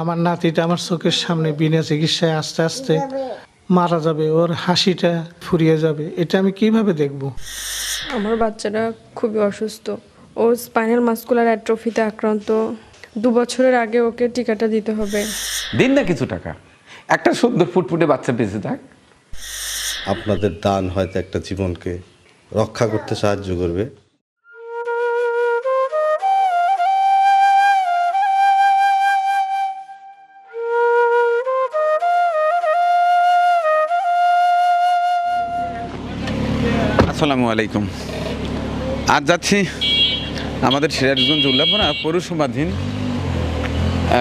আমার নাতিটা আমার চোখের সামনে বিনা চিকিৎসায় আস্তে আস্তে মারা যাবে, ওর হাসিটা ফুরিয়ে যাবে, এটা আমি কিভাবে দেখব? আমার বাচ্চাটা খুবই অসুস্থ, ও স্পাইনাল মাসকুলার অ্যাট্রফিতে আক্রান্ত। 2 বছরের আগে ওকে টিকাটা দিতে হবে। দিন না কিছু টাকা, একটা সুন্দর ফুটফুটে বাচ্চা বেঁচে থাক। আপনাদের দান হয়তো একটা জীবনকে রক্ষা করতে সাহায্য করবে। আসসালামু আলাইকুম। আজ যাচ্ছি আমাদের সিরাজগঞ্জ উল্লাপাড়া পৌরসভাধীন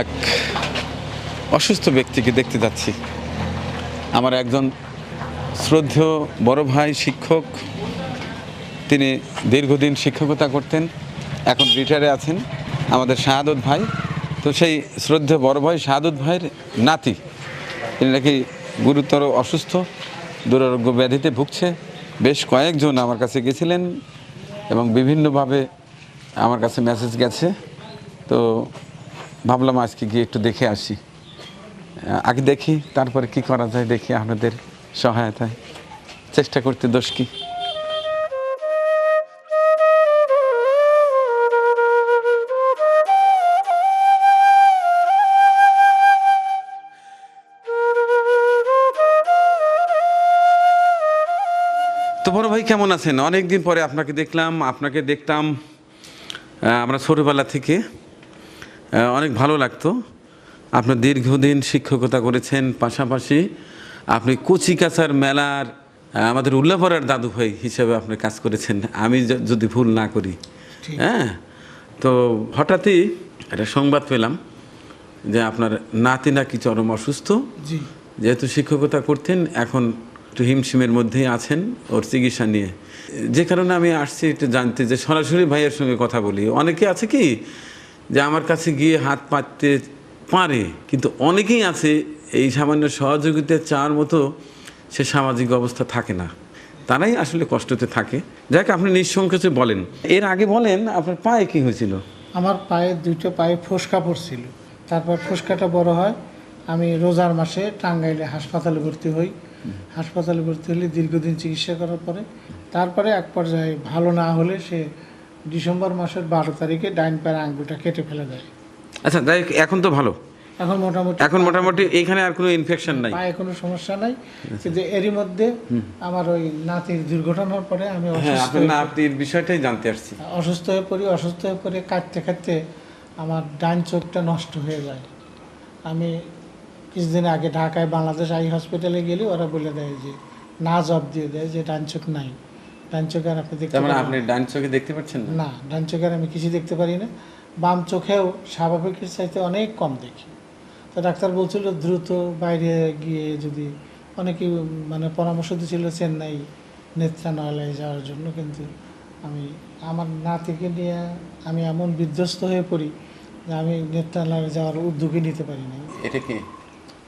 এক অসুস্থ ব্যক্তিকে দেখতে যাচ্ছি। আমার একজন শ্রদ্ধেয় বড় ভাই শিক্ষক, তিনি দীর্ঘদিন শিক্ষকতা করতেন, এখন রিটায়ারে আছেন, আমাদের শাহাদত ভাই। তো সেই শ্রদ্ধেয় বড় ভাই শাহাদত ভাইয়ের নাতি, তিনি নাকি গুরুতর অসুস্থ, দুরারোগ্য ব্যাধিতে ভুগছে। বেশ কয়েকজন আমার কাছে গেছিলেন এবং বিভিন্নভাবে আমার কাছে মেসেজ গেছে। তো ভাবলাম আজকে গিয়ে একটু দেখে আসি, আগে দেখি তারপরে কি করা যায়, দেখি আপনাদের সহায়তায় চেষ্টা করতে দোষ কি। তো বড় ভাই কেমন আছেন? অনেক দিন পরে আপনাকে দেখতাম আমরা ছোটোবেলা থেকে, অনেক ভালো লাগতো। আপনার দীর্ঘদিন শিক্ষকতা করেছেন, পাশাপাশি আপনি কচিকাচার মেলার আমাদের উল্লাপাড়ার দাদু ভাই হিসেবে আপনি কাজ করেছেন, আমি যদি ভুল না করি। হ্যাঁ, তো হঠাৎই একটা সংবাদ পেলাম যে আপনার নাতি নাকি চরম অসুস্থ। জি, যেহেতু শিক্ষকতা করতেন, এখন একটু হিমশিমের মধ্যেই আছেন ওর চিকিৎসা নিয়ে, যে কারণে আমি আসছি একটু জানতে, যে সরাসরি ভাইয়ের সঙ্গে কথা বলি। অনেকে আছে কি যে আমার কাছে গিয়ে হাত পাততে পারে, কিন্তু অনেকেই আছে এই সামান্য সহযোগিতা চাওয়ার মতো সে সামাজিক অবস্থা থাকে না, তারাই আসলে কষ্টতে থাকে। যাকে আপনি নিঃসংকোচে বলেন। এর আগে বলেন আপনার পায়ে কি হয়েছিল? আমার পায়ে দুটো পায়ে ফোসকা পড়ছিল, তারপর ফোসকাটা বড় হয়, আমি রোজার মাসে টাঙ্গাইলে হাসপাতালে ভর্তি হই। হাসপাতালে ভর্তি হলে দীর্ঘদিন চিকিৎসা করার পরে তারপরে এক পর্যায়ে ভালো না হলে সে ডিসেম্বর মাসের 12 তারিখে ডাইন পায়ের আঙ্গুলটা কেটে ফেলে দেয়। আচ্ছা, যাই হোক, এখন তো ভালো, এখন মোটামুটি এইখানে আর কোনো ইনফেকশন নাই, পায়ে কোনো সমস্যা নাই। কিন্তু এরই মধ্যে আমার ওই নাতির দুর্ঘটনার পরে আমি হ্যাঁ, আপনার নাতির বিষয়টাই জানতে আসছি। অসুস্থ হয়ে পড়ে কাঁদতে কাঁদতে আমার ডান চোখটা নষ্ট হয়ে যায়। আমি কিছুদিন আগে ঢাকায় বাংলাদেশ আই হসপিটালে গেলে ওরা বলে দেয় যে না, জব দিয়ে দেয় যে ডান চোখ নাই, ডান চোখে আর আপনি দেখতে তার মানে পারেন আপনি ডান চোখে দেখতে পাচ্ছেন না? না, ডান চোখে আর আমি কিছু দেখতে পারি না। বাম চোখেও স্বাভাবিকের চাইতে অনেক কম দেখি। তো ডাক্তার বলছিল দ্রুত বাইরে গিয়ে, যদি অনেকেই মানে পরামর্শ দিয়েছিল চেন্নাই নেত্রালয়ে যাওয়ার জন্য, কিন্তু আমি আমার নাতিকে নিয়ে আমি এমন বিধ্বস্ত হয়ে পড়ি যে আমি নেত্রালয়ে যাওয়ার উদ্যোগই নিতে পারি না। এটা কি?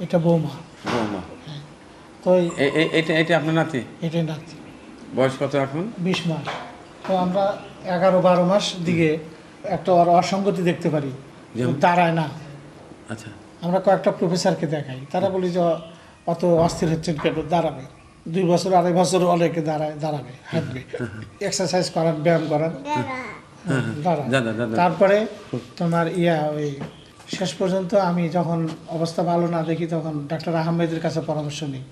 এটা বৌমা। বৌমা? হ্যাঁ, তো এটা আপনার নাতি? এটাই নাতি। বয়স কত এখন? 20 মাস। তো আমরা 11-12 মাস দিকে একটা অসঙ্গতি দেখতে পারি, দাঁড়ায় না। আচ্ছা, আমরা কয়েকটা প্রফেসরকে দেখাই, তারা বলি যে অত অস্থির হচ্ছেন কেন, দাঁড়াবে। 2 বছর 2.5 বছর অনেকে দাঁড়াবে, হাঁটবে, এক্সারসাইজ করান, ব্যায়াম করান, দাঁড়ান। তারপরে তোমার ওই শেষ পর্যন্ত আমি যখন অবস্থা ভালো না দেখি, তখন ডাক্তার আহমেদের কাছে পরামর্শ নিই।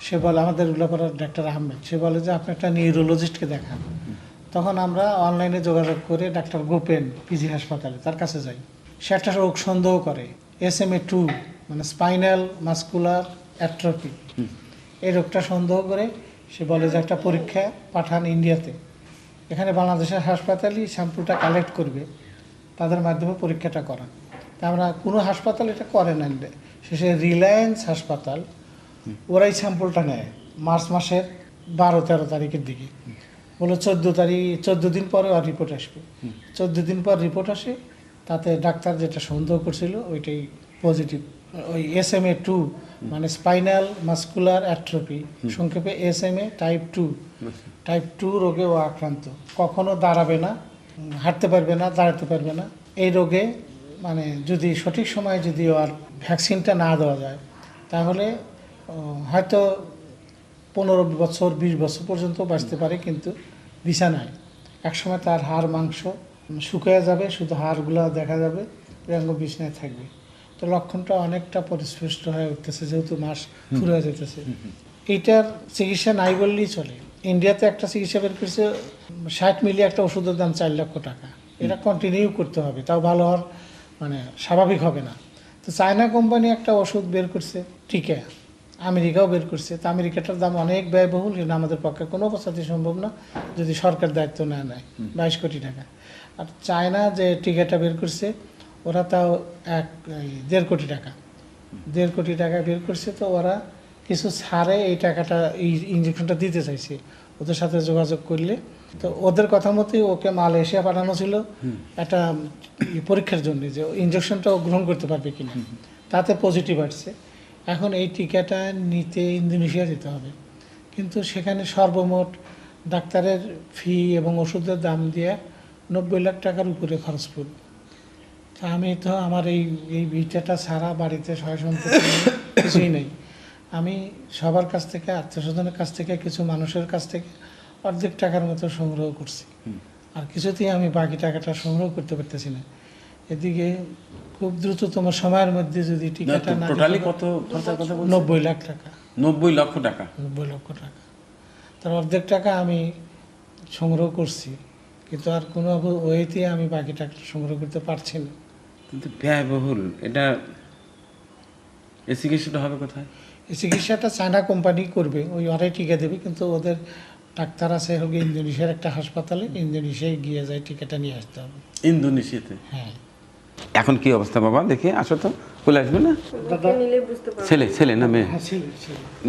সে বলে, আমাদের উল্লাপাড়ার ডাক্তার আহমেদ, সে বলে যে আপনি একটা নিউরোলজিস্টকে দেখান। তখন আমরা অনলাইনে যোগাযোগ করে ডাক্তার গোপেন পিজি হাসপাতালে তার কাছে যাই। সে একটা রোগ সন্দেহ করে, SMA2 মানে স্পাইনাল মাসকুলার অ্যাট্রফি, এই রোগটা সন্দেহ করে সে বলে যে একটা পরীক্ষা পাঠান ইন্ডিয়াতে। এখানে বাংলাদেশের হাসপাতালই স্যাম্পলটা কালেক্ট করবে, তাদের মাধ্যমে পরীক্ষাটা করান। তা আমরা কোনো হাসপাতাল এটা করে না, শেষে রিলায়েন্স হাসপাতাল ওরাই স্যাম্পলটা নেয় মার্চ মাসের 12-13 তারিখের দিকে। বলে 14 দিন পরে আর রিপোর্ট আসবে। 14 দিন পর রিপোর্ট আসে, তাতে ডাক্তার যেটা সন্দেহ করছিল ওইটাই পজিটিভ। ওই SMA2 মানে স্পাইনাল মাসকুলার অ্যাট্রফি, সংক্ষেপে SMA টাইপ 2 রোগে ও আক্রান্ত। কখনো দাঁড়াবে না, হাঁটতে পারবে না, দাঁড়াতে পারবে না। এই রোগে মানে যদি সঠিক সময়ে যদি ওর ভ্যাকসিনটা না দেওয়া যায় তাহলে হয়তো 15 বছর 20 বছর পর্যন্ত বাঁচতে পারে, কিন্তু বিছানায় একসময় তার হাড় মাংস শুকিয়ে যাবে, শুধু হাড়গুলো দেখা যাবে, রঙ বিছানায় থাকবে। তো লক্ষণটা অনেকটা পরিস্পষ্ট হয়ে উঠতেছে, যেহেতু মাস শুরু হয়ে যেতেছে। এইটার চিকিৎসা নাই বললেই চলে। ইন্ডিয়াতে একটা চিকিৎসা বের করছে, 60 মিলি একটা ওষুধের দাম 4 লক্ষ টাকা। এটা কন্টিনিউ করতে হবে, তাও ভালো হওয়ার মানে স্বাভাবিক হবে না। তো চায়না কোম্পানি একটা ওষুধ বের করছে, টিকা, আমেরিকাও বের করছে। তো আমেরিকাটার দাম অনেক ব্যয়বহুল, কিন্তু আমাদের পক্ষে কোনো অবস্থাতেই সম্ভব না যদি সরকার দায়িত্ব না নেয়। 22 কোটি টাকা। আর চায়না যে টিকাটা বের করছে ওরা তাও 1.5 কোটি টাকা, 1.5 কোটি টাকা বের করছে। তো ওরা কিছু ছাড়ে এই টাকাটা, এই ইঞ্জেকশনটা দিতে চাইছে ওদের সাথে যোগাযোগ করলে। তো ওদের কথা মতোই ওকে মালয়েশিয়া পাঠানো ছিল একটা পরীক্ষার জন্য, যে ইঞ্জেকশনটা ও গ্রহণ করতে পারবে কিনা। তাতে পজিটিভ আসছে। এখন এই টিকাটা নিতে ইন্দোনেশিয়া যেতে হবে, কিন্তু সেখানে সর্বমোট ডাক্তারের ফি এবং ওষুধের দাম দিয়ে 90 লাখ টাকার উপরে খরচ পড়বে। তা আমি তো আমার এই ভিটাটা ছাড়া বাড়িতে সহায় সম্পত্তি কিছুই নেই। আমি সবার কাছ থেকে, আত্মীয়স্বজনের কাছ থেকে, কিছু মানুষের কাছ থেকে অর্ধেক টাকার মতো সংগ্রহ করছি, আর কিছুতেই আমি বাকি টাকাটা সংগ্রহ করতে পারতেছি না। এদিকে খুব দ্রুততম সময়ের মধ্যে যদি টিকাটা না, টোটালি কত খরচার কথা বলছেন? 90 লাখ টাকা। 90 লক্ষ টাকা। 90 লক্ষ টাকা, তার অর্ধেক টাকা আমি সংগ্রহ করছি, কিন্তু আর কোনো ওয়েতে আমি বাকি টাকাটা সংগ্রহ করতে পারছি না। কিন্তু ব্যয়বহুল এটা, এই চিকিৎসাটা হবে কোথায়? এই চিকিৎসাটা চায়না কোম্পানি করবে, ওই ওরাই টিকা দেবে, কিন্তু ওদের ডাক্তার আছে হলো ইন্দোনেশিয়ার একটা হাসপাতালে, ইন্দোনেশিয়ায় গিয়ে যায় টিকাটা নিয়ে আসতে হবে। ইন্দোনেশিয়াতে? হ্যাঁ। এখন কি অবস্থা বাবা? দেখে আসো তো, চলে আসবে না? ওকে নিলে বুঝতে পারবো। ছেলে ছেলে না মেয়ে? হ্যাঁ, ছিল।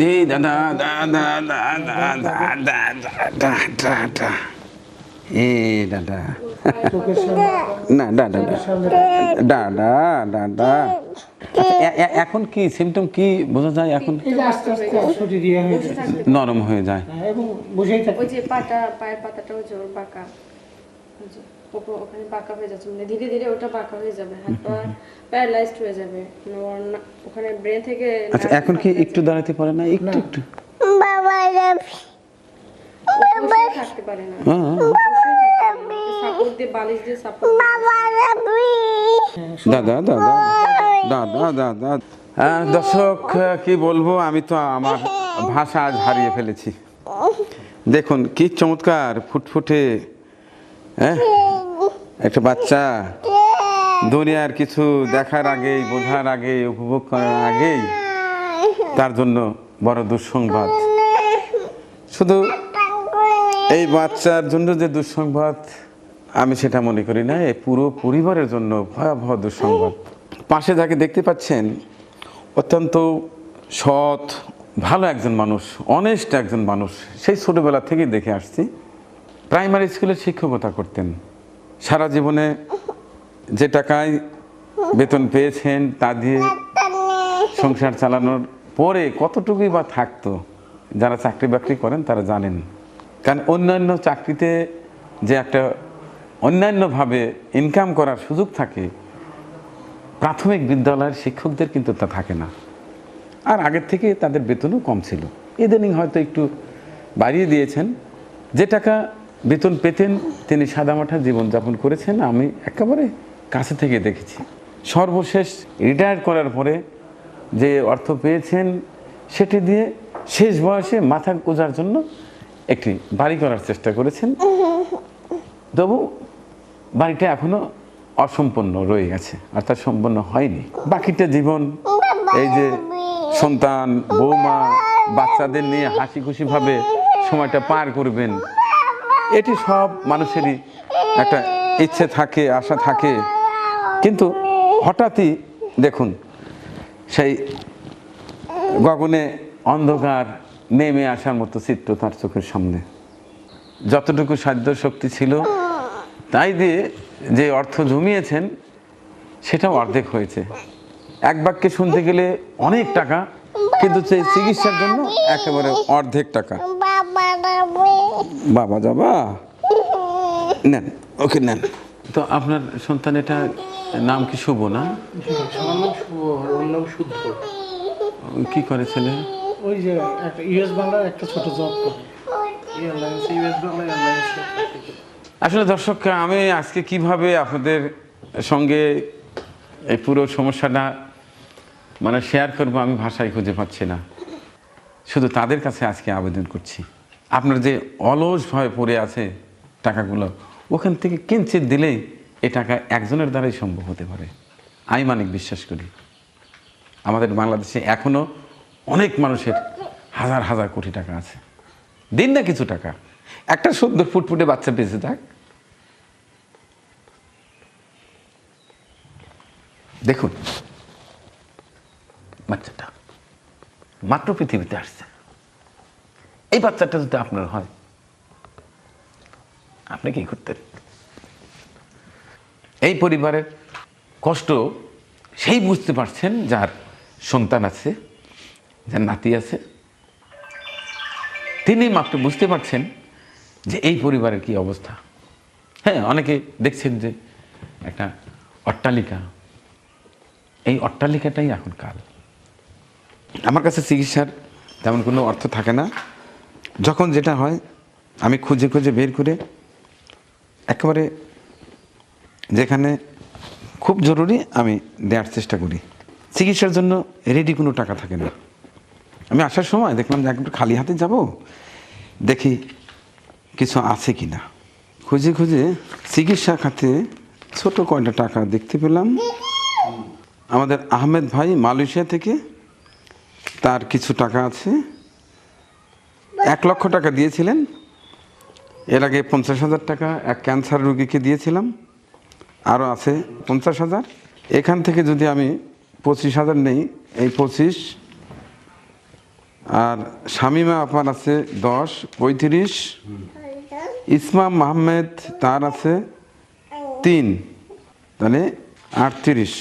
এই দাদা দাদা দাদা দাদা দাদা দাদা, এ দাদা, চোখের সামনে না দাদা দাদা দাদা। এখন কি সিমটম কি বোঝা যায়? এখন এই যে আস্তে আস্তে শরীর ইয়ে হয়ে যাচ্ছে, নরম হয়ে যায়। এবং বসেই থাকে। ওই যে পায়ের পাতাটা ওই যে ওর বাঁকা, ওই যে ওখানে বাঁকা হয়ে যাচ্ছে, মানে ধীরে ধীরে ওটা বাঁকা হয়ে যাবে, হাত পা প্যারালাইজড হয়ে যাবে, মানে ওর ওখানে ব্রেন থেকে। আচ্ছা, এখন কি একটু দাঁড়াতে পারে না? একটু একটু বসে থাকতে পারে না, সাপোর্ট দিয়ে, বালিশ দিয়ে সাপোর্ট। দাদা দাদা দাদা দাদা। দর্শক কি বলবো, আমি তো আমার ভাষা আজ হারিয়ে ফেলেছি। দেখুন কি চমৎকার ফুটফুটে, হ্যাঁ, একটা বাচ্চা দুনিয়ার কিছু দেখার আগেই, বোঝার আগেই, উপভোগ করার আগেই তার জন্য বড় দুঃসংবাদ। শুধু এই বাচ্চার জন্য যে দুঃসংবাদ আমি সেটা মনে করি না, এই পুরো পরিবারের জন্য ভয়াবহ দুঃসংবাদ। পাশে যাকে দেখতে পাচ্ছেন অত্যন্ত সৎ, ভালো একজন মানুষ, অনেস্ট একজন মানুষ। সেই ছোটোবেলা থেকেই দেখে আসছি। প্রাইমারি স্কুলে শিক্ষকতা করতেন। সারা জীবনে যে টাকায় বেতন পেয়েছেন তা দিয়ে সংসার চালানোর পরে কতটুকুই বা থাকতো, যারা চাকরি বাকরি করেন তারা জানেন। কারণ অন্যান্য চাকরিতে যে একটা অন্যান্যভাবে ইনকাম করার সুযোগ থাকে, প্রাথমিক বিদ্যালয়ের শিক্ষকদের কিন্তু তা থাকে না। আর আগের থেকে তাদের বেতনও কম ছিল, ইদানিং হয়তো একটু বাড়িয়ে দিয়েছেন। যে টাকা বেতন পেতেন তিনি সাদামাটা জীবনযাপন করেছেন, আমি একেবারে কাছে থেকে দেখেছি। সর্বশেষ রিটায়ার করার পরে যে অর্থ পেয়েছেন সেটি দিয়ে শেষ বয়সে মাথা গোঁজার জন্য একটি বাড়ি করার চেষ্টা করেছেন, তবু বাড়িটা এখনো অসম্পূর্ণ রয়ে গেছে, অর্থাৎ সম্পন্ন হয়নি। বাকিটা জীবন এই যে সন্তান, বৌমা, বাচ্চাদের নিয়ে হাসি খুশিভাবে সময়টা পার করবেন, এটি সব মানুষেরই একটা ইচ্ছে থাকে, আশা থাকে। কিন্তু হঠাৎই দেখুন সেই গগনে অন্ধকার নেমে আসার মতো চিত্র তার চোখের সামনে। যতটুকু সাধ্য শক্তি ছিল তাই দিয়ে যে অর্থ জমিয়েছেন সেটাও অর্ধেক হয়েছে। এক বাক্যে শুনতে গেলে অনেক টাকা, কিন্তু সেই চিকিৎসার জন্য একেবারে অর্ধেক টাকা। বাবা যাবা, নেন ওকে নেন। তো আপনার সন্তান এটা নাম কি শুভ না? আমার নাম শুভ, ওর নাম শুদ্ধ। কি করে ছেলে? ওই যে একটা ইউএস বাংলার একটা ছোট জব করে, এয়ারলাইন্স, ইউএস বাংলা এয়ারলাইন্স। আসলে দর্শক, আমি আজকে কিভাবে আপনাদের সঙ্গে এই পুরো সমস্যাটা মানে শেয়ার করবো আমি ভাষায় খুঁজে পাচ্ছি না। শুধু তাদের কাছে আজকে আবেদন করছি, আপনার যে অলসভাবে পড়ে আছে টাকাগুলো, ওখান থেকে কিঞ্চিত দিলেই এই টাকা একজনের দ্বারাই সম্ভব হতে পারে। আমি মানিক বিশ্বাস করি আমাদের বাংলাদেশে এখনও অনেক মানুষের হাজার হাজার কোটি টাকা আছে। দিন না কিছু টাকা, একটা সুন্দর ফুটফুটে বাচ্চা বেঁচে থাক। দেখুন বাচ্চাটা মাত্র পৃথিবীতে আসছে, এই বাচ্চাটা যদি আপনার হয় আপনি কি করতেন? এই পরিবারের কষ্ট সেই বুঝতে পারছেন যার সন্তান আছে, যার নাতি আছে, তিনি মাত্র বুঝতে পারছেন যে এই পরিবারের কি অবস্থা। হ্যাঁ, অনেকে দেখছেন যে একটা অট্টালিকা, এই অট্টালিকাটাই এখন কাল। আমার কাছে চিকিৎসার তেমন কোনো অর্থ থাকে না, যখন যেটা হয় আমি খুঁজে খুঁজে বের করে একেবারে যেখানে খুব জরুরি আমি দেওয়ার চেষ্টা করি। চিকিৎসার জন্য রেডি কোনো টাকা থাকে না। আমি আসার সময় দেখলাম যে একটু খালি হাতে যাব, দেখি কিছু আছে কি না। খুঁজে খুঁজে চিকিৎসা খাতে ছোট কয়টা টাকা দেখতে পেলাম। আমাদের আহমেদ ভাই মালয়েশিয়া থেকে, তার কিছু টাকা আছে। 1 লক্ষ টাকা দিয়েছিলেন, এর আগে 50,000 টাকা এক ক্যান্সার রোগীকে দিয়েছিলাম, আরও আছে 50,000। এখান থেকে যদি আমি 25,000 নেই, এই 25, আর শামিমা আপার আছে 10, 35, ইসমাম মাহমেদ তার আছে 3, তাহলে 38,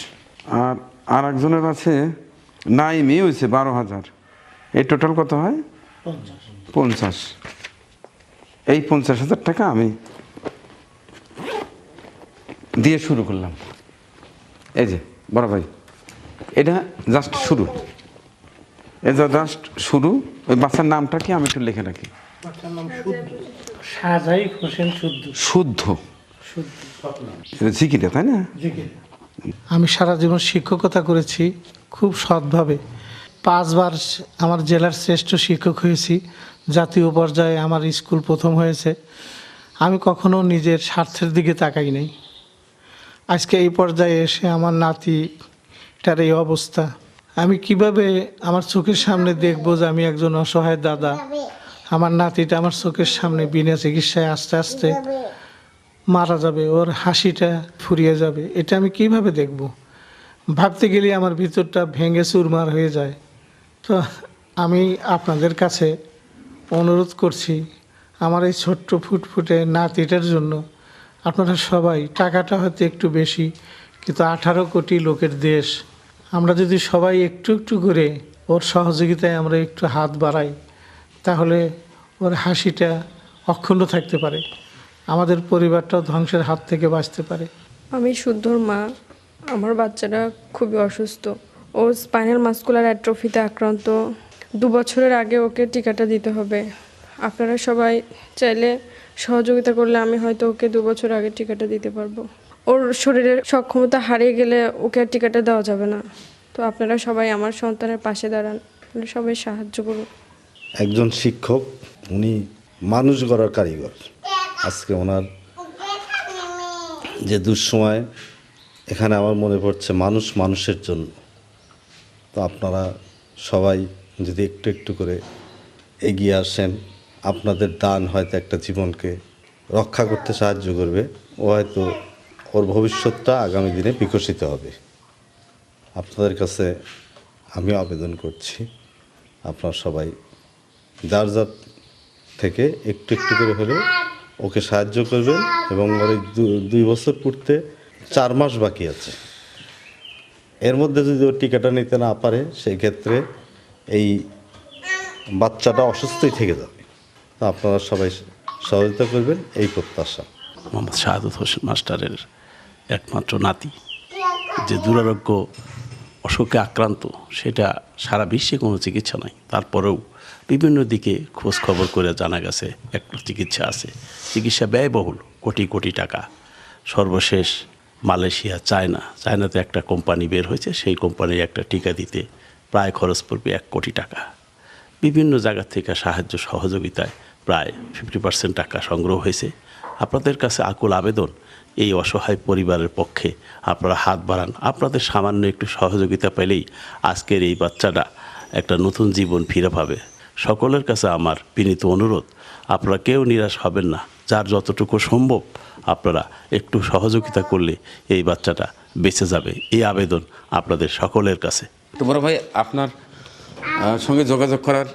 আর একজনের আছে নাইমি হয়েছে 12,000। এই টোটাল কত হয়? 50। এই 50,000 টাকা আমি দিয়ে শুরু করলাম। এই যে বড় ভাই, এটা জাস্ট শুরু, এটা জাস্ট শুরু। ওই বাচ্চার নামটা কি আমি একটু লিখে রাখি। বাচ্চার নাম শুদ্ধ, শাহজাই হোসেন শুদ্ধ। শুদ্ধ, এটা জিকিরে, তাই না? আমি সারা জীবন শিক্ষকতা করেছি খুব সৎভাবে। 5 বার আমার জেলার শ্রেষ্ঠ শিক্ষক হয়েছি, জাতীয় পর্যায়ে আমার স্কুল প্রথম হয়েছে। আমি কখনো নিজের স্বার্থের দিকে তাকাই নাই। আজকে এই পর্যায়ে এসে আমার নাতিটার এই অবস্থা, আমি কিভাবে আমার চোখের সামনে দেখবো যে আমি একজন অসহায় দাদা, আমার নাতিটা আমার চোখের সামনে বিনা চিকিৎসায় আস্তে আস্তে মারা যাবে, ওর হাসিটা ফুরিয়ে যাবে, এটা আমি কিভাবে দেখব? ভাবতে গেলে আমার ভিতরটা ভেঙে চুরমার হয়ে যায়। তো আমি আপনাদের কাছে অনুরোধ করছি, আমার এই ছোট্ট ফুটফুটে নাতিটার জন্য আপনারা সবাই, টাকাটা হয়তো একটু বেশি, কিন্তু 18 কোটি লোকের দেশ, আমরা যদি সবাই একটু একটু করে ওর সহযোগিতায় আমরা একটু হাত বাড়াই, তাহলে ওর হাসিটা অক্ষুণ্ণ থাকতে পারে, আমাদের পরিবারটাও ধ্বংসের হাত থেকে বাঁচতে পারে। আমি শুদ্ধর মা। আমার বাচ্চাটা খুবই অসুস্থ, ও স্পাইনাল মাস্কুলার অ্যাট্রফিতে আক্রান্ত। 2 বছরের আগে ওকে টিকাটা দিতে হবে। আপনারা সবাই চাইলে সহযোগিতা করলে আমি হয়তো ওকে 2 বছর আগে টিকাটা দিতে পারবো। ওর শরীরের সক্ষমতা হারিয়ে গেলে ওকে আর টিকাটা দেওয়া যাবে না। তো আপনারা সবাই আমার সন্তানের পাশে দাঁড়ান, আপনারা সবাই সাহায্য করুন। একজন শিক্ষক, উনি মানুষ গড়ার কারিগর। আজকে ওনার যে দুঃসময়, এখানে আমার মনে পড়ছে মানুষ মানুষের জন্য। তো আপনারা সবাই যদি একটু একটু করে এগিয়ে আসেন, আপনাদের দান হয়তো একটা জীবনকে রক্ষা করতে সাহায্য করবে। ও হয়তো ওর ভবিষ্যৎটা আগামী দিনে বিকশিত হবে। আপনাদের কাছে আমিও আবেদন করছি, আপনারা সবাই যার যার থেকে একটু একটু করে হলেও ওকে সাহায্য করবেন। এবং ওর 2 বছর পূর্তে 4 মাস বাকি আছে, এর মধ্যে যদি ও টিকাটা নিতে না পারে, সেই ক্ষেত্রে এই বাচ্চাটা অসুস্থই থেকে যাবে। তো আপনারা সবাই সহযোগিতা করবেন, এই প্রত্যাশা। মোহাম্মদ শাহাদত হোসেন মাস্টারের একমাত্র নাতি, যে দুরারোগ্য অসুখে আক্রান্ত, সেটা সারা বিশ্বে কোনো চিকিৎসা নাই। তারপরেও বিভিন্ন দিকে খোঁজ খবর করে জানা গেছে একটা চিকিৎসা আছে, চিকিৎসা ব্যয়বহুল, কোটি কোটি টাকা। সর্বশেষ মালয়েশিয়া, চায়নাতে একটা কোম্পানি বের হয়েছে, সেই কোম্পানির একটা টিকা দিতে প্রায় খরচ পড়বে 1 কোটি টাকা। বিভিন্ন জায়গা থেকে সাহায্য সহযোগিতায় প্রায় 50% টাকা সংগ্রহ হয়েছে। আপনাদের কাছে আকুল আবেদন, এই অসহায় পরিবারের পক্ষে আপনারা হাত বাড়ান। আপনাদের সামান্য একটু সহযোগিতা পেলেই আজকের এই বাচ্চাটা একটা নতুন জীবন ফিরে পাবে। সকলের কাছে আমার বিনীত অনুরোধ, আপনারা কেউ নিরাশ হবেন না। যার যতটুকু সম্ভব আপনারা একটু সহযোগিতা করলে এই বাচ্চাটা বেঁচে যাবে। এই আবেদন আপনাদের সকলের কাছে। তো বড় ভাই, আপনার সঙ্গে যোগাযোগ করার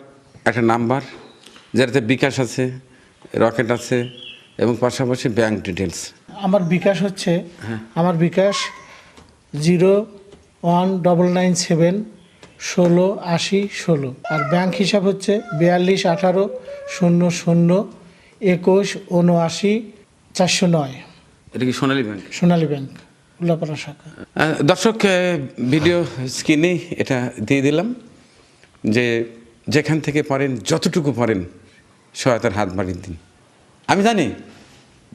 একটা নাম্বার, যেটাতে বিকাশ আছে, রকেট আছে এবং পাশাপাশি ব্যাংক ডিটেলস। আমার বিকাশ হচ্ছে, আমার বিকাশ 01997 16 80 16, আর ব্যাংক হিসাব হচ্ছে 42 18 00 21 79 409। এটা কি সোনালী ব্যাংক? সোনালী ব্যাংক, উল্লাপাড়া শাখা। দর্শক, ভিডিও স্ক্রিনে এটা দিয়ে দিলাম যে যেখান থেকে পারেন, যতটুকু পারেন সহায়তার হাত বাড়িয়ে দিন। আমি জানি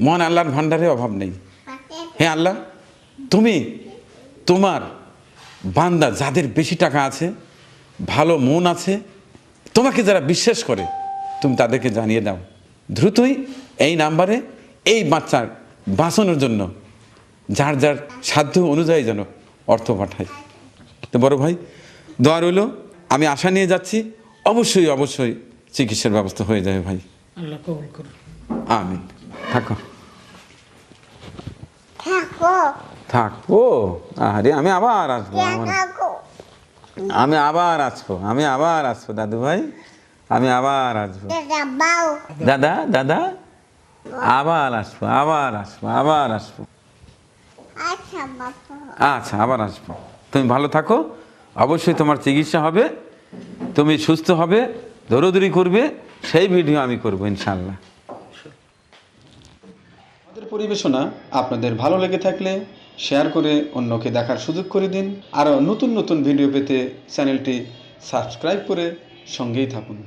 মহান আল্লাহর ভাণ্ডারে অভাব নেই। হে আল্লাহ, তুমি তোমার বান্দা যাদের বেশি টাকা আছে, ভালো মন আছে, তোমাকে যারা বিশ্বাস করে, তুমি তাদেরকে জানিয়ে দাও দ্রুতই এই নাম্বারে এই বাচ্চার বাঁচানোর জন্য যার যার সাধ্য অনুযায়ী যেন অর্থ পাঠায়। তো বড় ভাই, দোয়া রইল। আমি আশা নিয়ে যাচ্ছি, অবশ্যই অবশ্যই চিকিৎসার ব্যবস্থা হয়ে যাবে ভাই। আল্লাহ কবুল করুন। আমিন। থাকো থাকো। আরে আমি আবার আসবো, আমি আবার আসবো দাদু ভাই, আমি আবার আসবো। দাদা দাদা আবার আসবো। আচ্ছা, আবার আসবো। তুমি ভালো থাকো, অবশ্যই তোমার চিকিৎসা হবে, তুমি সুস্থ হবে, দৌড়দৌড়ি করবে, সেই ভিডিও আমি করবো ইনশাল্লাহ। আমাদের পরিবেশনা আপনাদের ভালো লেগে থাকলে শেয়ার করে অন্যকে দেখার সুযোগ করে দিন। আরও নতুন নতুন ভিডিও পেতে চ্যানেলটি সাবস্ক্রাইব করে সঙ্গেই থাকুন।